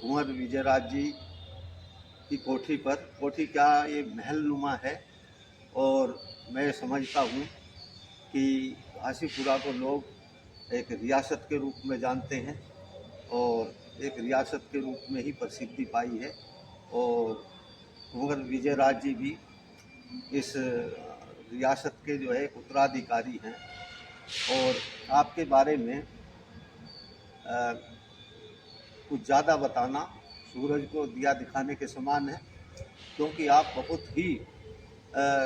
कुंवर विजयराज जी की कोठी पर। कोठी क्या, ये महल नुमा है। और मैं समझता हूँ कि घासीपुरा को लोग एक रियासत के रूप में जानते हैं और एक रियासत के रूप में ही प्रसिद्धि पाई है। और कुंवर विजयराज जी भी इस रियासत के जो है एक उत्तराधिकारी हैं। और आपके बारे में कुछ ज़्यादा बताना सूरज को दिया दिखाने के समान है, क्योंकि आप बहुत ही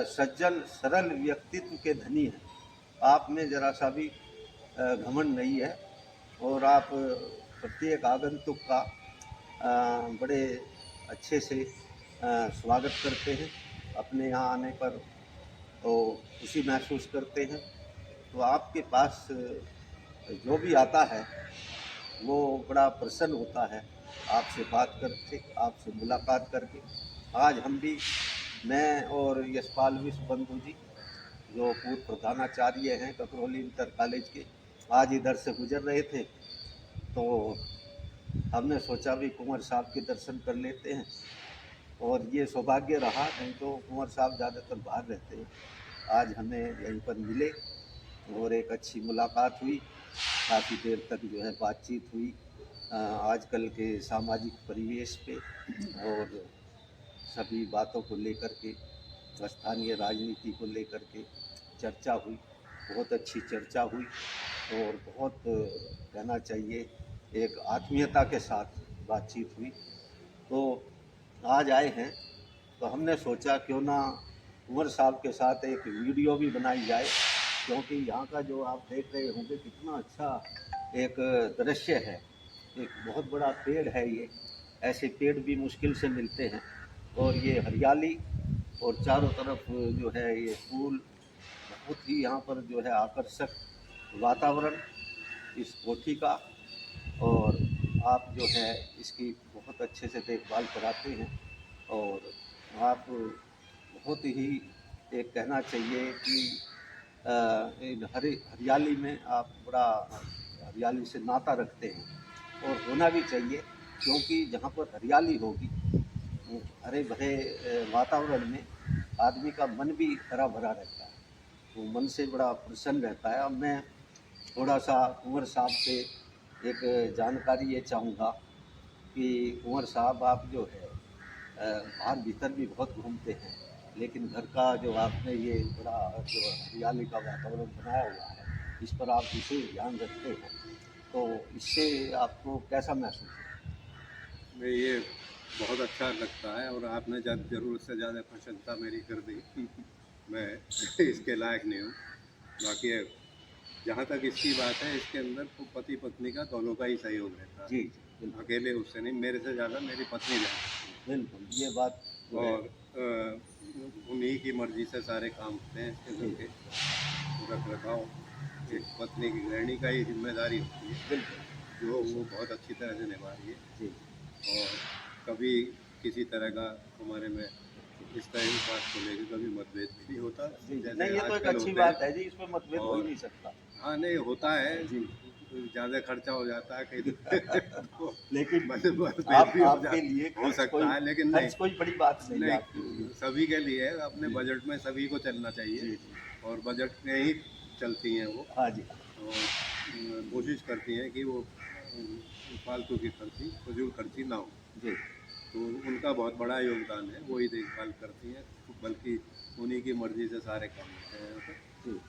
सज्जन सरल व्यक्तित्व के धनी हैं। आप में जरा सा भी घमंड नहीं है और आप प्रत्येक आगंतुक का बड़े अच्छे से स्वागत करते हैं। अपने यहाँ आने पर तो खुशी महसूस करते हैं। तो आपके पास जो भी आता है वो बड़ा प्रसन्न होता है आपसे बात करके, आपसे मुलाकात करके। आज हम भी, मैं और यशपाल विश्व बंधु जी, जो पूर्व प्रधानाचार्य हैं ककरौली इंटर कॉलेज के, आज इधर से गुजर रहे थे तो हमने सोचा भी कुंवर साहब के दर्शन कर लेते हैं। और ये सौभाग्य रहा, नहीं तो कुंवर साहब ज़्यादातर बाहर रहते हैं। आज हमें यहीं पर मिले और एक अच्छी मुलाकात हुई। काफ़ी देर तक जो है बातचीत हुई आजकल के सामाजिक परिवेश पे और सभी बातों को लेकर के, स्थानीय राजनीति को लेकर के चर्चा हुई। बहुत अच्छी चर्चा हुई और बहुत कहना चाहिए एक आत्मीयता के साथ बातचीत हुई। तो आज आए हैं तो हमने सोचा क्यों ना कुंवर साहब के साथ एक वीडियो भी बनाई जाए, क्योंकि यहाँ का जो आप देख रहे होंगे कितना अच्छा एक दृश्य है। एक बहुत बड़ा पेड़ है ये, ऐसे पेड़ भी मुश्किल से मिलते हैं। और ये हरियाली और चारों तरफ जो है ये फूल, बहुत ही यहाँ पर जो है आकर्षक वातावरण इस कोठी का। और आप जो है इसकी बहुत अच्छे से देखभाल कराते हैं और आप बहुत ही एक कहना चाहिए कि इन हरियाली में आप बड़ा हरियाली से नाता रखते हैं और होना भी चाहिए, क्योंकि जहाँ पर हरियाली होगी, हरे भरे वातावरण में आदमी का मन भी हरा भरा रहता है, तो मन से बड़ा प्रसन्न रहता है। अब मैं थोड़ा सा कुंवर साहब से एक जानकारी ये चाहूँगा कि कुंवर साहब आप जो है बाहर भीतर भी बहुत घूमते हैं, लेकिन घर का जो आपने ये बड़ा जो हरियाली का वातावरण बनाया हुआ है, इस पर आप विशेष ध्यान रखते हैं, तो इससे आपको कैसा महसूस होता मैं ये बहुत अच्छा लगता है और आपने ज़रूरत से ज़्यादा प्रशंसा मेरी कर दी। मैं इसके लायक नहीं हूँ। बाकी जहाँ तक इसकी बात है, इसके अंदर तो पति पत्नी का दोनों का ही सहयोग रहता है। जी जी, बिल्कुल अकेले उससे नहीं, मेरे से ज़्यादा मेरी पत्नी जानती बिल्कुल, ये बात है। जो है। और उन्हीं की मर्जी से सारे काम होते हैं इसके घर जी के। रख रखाव जी, एक पत्नी की, गृहिणी का ही जिम्मेदारी होती है, बिल्कुल जो वो सर। बहुत अच्छी तरह से निभा रही है। जी और कभी किसी तरह का हमारे में इस तरह की बात को लेकर कभी मतभेद भी नहीं होता, जी जी, जैसे नहीं ये तो एक आजकल अच्छी होते बात हैं। है जी, इसमें मतभेद हो ही और नहीं सकता। हाँ, नहीं होता है, जी ज़्यादा खर्चा हो जाता है कहीं तो लेकिन मतभेद आप भी आपके लिए हो सकता है, लेकिन नहीं, खर्च कोई बड़ी बात नहीं है आपके लिए। नहीं, सभी के लिए अपने जी बजट में सभी को चलना चाहिए जी जी, और बजट में ही चलती हैं वो। हाँ जी हाँ और कोशिश करती हैं कि वो फालतू की खर्ची, फजूल खर्ची ना हो। जी तो उनका बहुत बड़ा योगदान है, वही देखभाल करती हैं, बल्कि उन्हीं की मर्ज़ी से सारे काम होते हैं यहाँ पे। जी,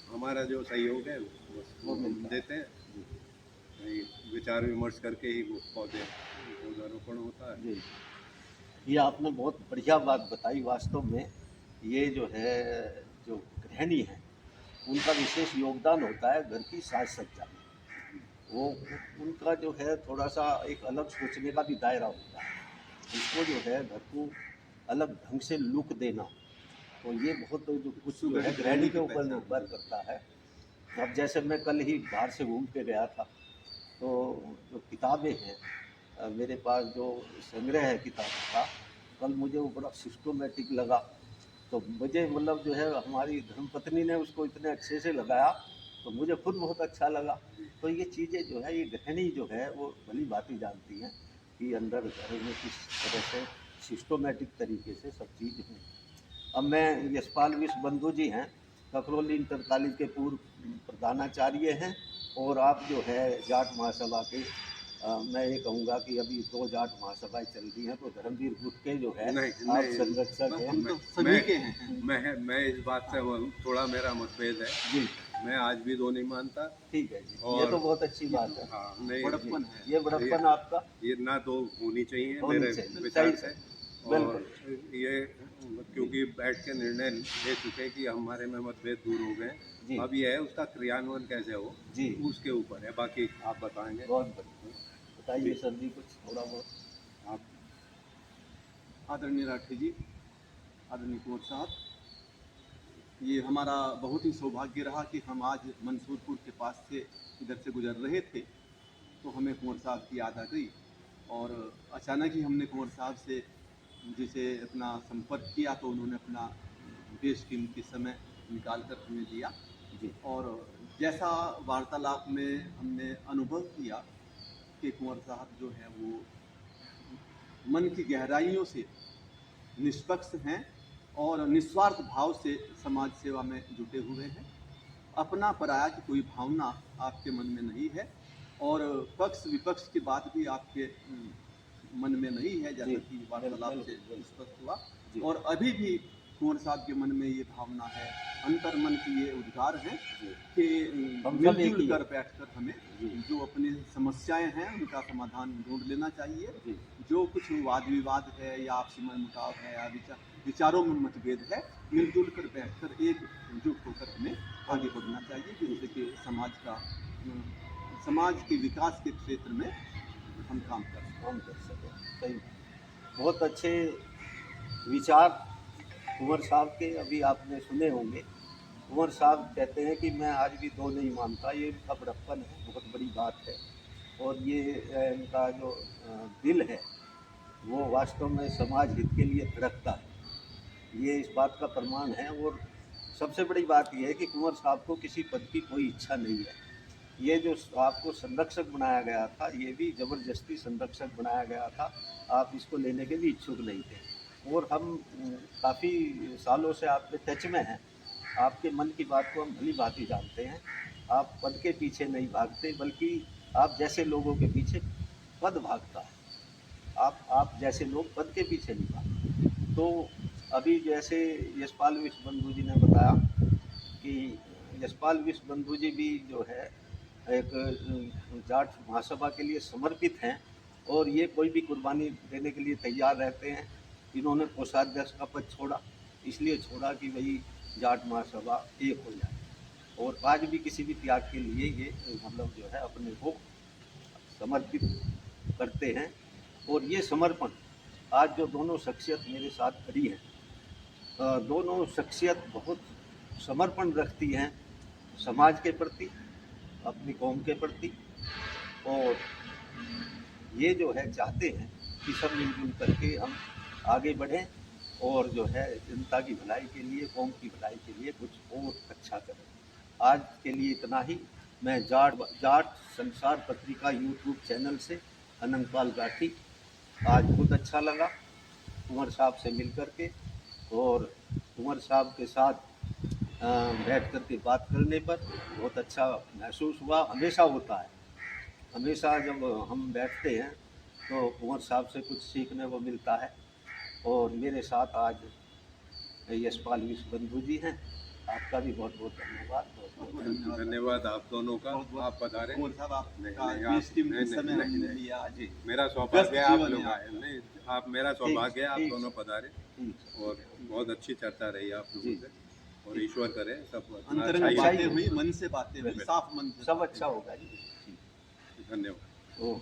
हमारा जो सहयोग है बस वो वो हम मिलता है। देते हैं। जी वही विचार विमर्श करके ही वो पौधारोपण होता है। जी, ये आपने बहुत बढ़िया बात बताई। वास्तव में ये जो है, जो गृहिणी हैं, उनका विशेष योगदान होता है घर की साज सज्जा में। वो उनका जो है थोड़ा सा एक अलग सोचने का भी दायरा होता है। उसको जो है घर को अलग ढंग से लुक देना, तो ये बहुत जो कुछ जो है गृहिणी गृहिणी के की ऊपर पहचान निर्भर बिल्कुल। करता है। अब जैसे मैं कल ही बाहर से घूम के गया था, तो जो किताबें हैं, मेरे पास जो संग्रह है किताबों का, कल मुझे वो बड़ा सिस्टोमेटिक लगा। तो मुझे मतलब जो है हमारी धर्मपत्नी ने उसको इतने अच्छे से लगाया, तो मुझे खुद बहुत अच्छा लगा। तो ये चीज़ें जो है, ये गृहिणी जो है वो भली भांति जानती हैं। कि अंदर घर में किस तरह से सिस्टोमेटिक तरीके से सब चीज़ है। अब मैं यशपाल विश्व बंधु जी हैं, ककरौली इंटर कॉलेज के पूर्व प्रधानाचार्य हैं, और आप जो है जाट महासभा के मैं ये कहूँगा कि अभी 2 जाट महासभाएं चल रही हैं, तो धर्मवीर गुट के जो है नहीं आप नहीं, संरक्षक हैं। हम तो सभी के हैं। मैं इस बात से थोड़ा मेरा मतभेद है। जी मैं आज भी दो नहीं मानता। ठीक है जी, ये और- तो बहुत अच्छी बात है। हाँ नहीं, बड़प्पन है। ये बड़प्पन आपका ये ना दो होनी चाहिए होनी मेरे चाहिए, विचार सही से। है, और ये क्योंकि बैठ के निर्णय ले चुके कि हमारे में मतभेद दूर हो गए, जी अब ये है उसका क्रियान्वयन कैसे हो जी, उसके ऊपर है, बाकी आप बताएंगे। बहुत बढ़िया। बताइए सर जी कुछ थोड़ा बहुत। आप आदरणीय राठी जी, आदरणीय कुंवर साहब, ये हमारा बहुत ही सौभाग्य रहा कि हम आज मंसूरपुर के पास से इधर से गुजर रहे थे, तो हमें कुंवर साहब की याद आ गई, और अचानक ही हमने कुंवर साहब से जिसे अपना संपर्क किया, तो उन्होंने अपना बेशकीमती समय निकाल कर हमें दिया। जी और जैसा वार्तालाप में हमने अनुभव किया कि कुंवर साहब जो है वो मन की गहराइयों से निष्पक्ष हैं और निस्वार्थ भाव से समाज सेवा में जुटे हुए हैं। अपना पराया की कोई भावना आपके मन में नहीं है, और पक्ष विपक्ष की बात भी आपके मन में नहीं है, जैसा जी, कि वार्तालाप से बिल्कुल, स्पष्ट हुआ। जी। और अभी भी कुंवर साहब के मन में ये भावना है, अंतर मन की ये उद्गार है जी कि हम सब एक मिलजुल ही कर हैं। बैठकर हमें जी जो अपनी समस्याएं हैं उनका समाधान ढूंढ लेना चाहिए। जी जो कुछ वाद विवाद है या आपसी मनमुटाव है या विचारों में मतभेद है, मिलजुल कर बैठकर एकजुट होकर हमें आगे बढ़ना चाहिए, जिससे कि समाज के विकास के क्षेत्र में हम काम कर सकें। हम कर सकें। सही, बहुत अच्छे विचार कुंवर साहब के अभी आपने सुने होंगे। कुंवर साहब कहते हैं कि मैं आज भी 2 नहीं मानता, ये इनका बड़प्पन है, बहुत बड़ी बात है। और ये इनका जो दिल है वो वास्तव में समाज हित के लिए धड़कता है, ये इस बात का प्रमाण है। और सबसे बड़ी बात यह है कि कुंवर साहब को किसी पद की कोई इच्छा नहीं है। ये जो आपको संरक्षक बनाया गया था, ये भी ज़बरदस्ती संरक्षक बनाया गया था, आप इसको लेने के भी इच्छुक नहीं थे। और हम काफ़ी सालों से आपके टच में हैं, आपके मन की बात को हम भली भांति जानते हैं। आप पद के पीछे नहीं भागते, बल्कि आप जैसे लोगों के पीछे पद भागता है। आप जैसे लोग पद के पीछे नहीं भागते। तो अभी जैसे यशपाल विश्व बंधु जी ने बताया कि यशपाल विश्व बंधु जी भी जो है एक जाट महासभा के लिए समर्पित हैं, और ये कोई भी कुर्बानी देने के लिए तैयार रहते हैं। इन्होंने कोषाध्यक्ष का पद छोड़ा, इसलिए छोड़ा कि भाई जाट महासभा एक हो जाए, और आज भी किसी भी त्याग के लिए ये मतलब जो है अपने को समर्पित करते हैं। और ये समर्पण आज जो दोनों शख्सियत मेरे साथ खड़ी हैं, दोनों शख्सियत बहुत समर्पण रखती हैं समाज के प्रति, अपनी कौम के प्रति, और ये जो है चाहते हैं कि सब मिलजुल करके हम आगे बढ़ें, और जो है जनता की भलाई के लिए, कौम की भलाई के लिए कुछ और अच्छा करें। आज के लिए इतना ही। मैं जाट संसार पत्रिका यूट्यूब चैनल से अनंतपाल राठी, आज बहुत अच्छा लगा कुंवर साहब से मिल कर के, और कुंवर साहब के साथ बैठ कर के बात करने पर बहुत अच्छा महसूस हुआ। हमेशा होता है, हमेशा जब हम बैठते हैं तो कुंवर साहब से कुछ सीखने को मिलता है। और मेरे साथ आज यशपाल विश्व बंधु जी हैं, आपका भी बहुत बहुत धन्यवाद। धन्यवाद आप दोनों का। आप पधारे। कुंवर साहब, नहीं, आपका नहीं, आप- बेशकीमती नहीं, समय नहीं, हमने नहीं। लिया आज। मेरा सौभाग्य है आप जीवन लोग है आए। नहीं, आप मेरा सौभाग्य है आप ठीक। दोनों पधारे, ठीक और बहुत अच्छी चर्चा रही आप लोगों जी। से, और ईश्वर करे सब अंतरंग अच्छा ही बातें हो। हुई, मन से बातें हुई, साफ मन से सब बातें अच्छा हुई। होगा जी। धन्यवाद। ओ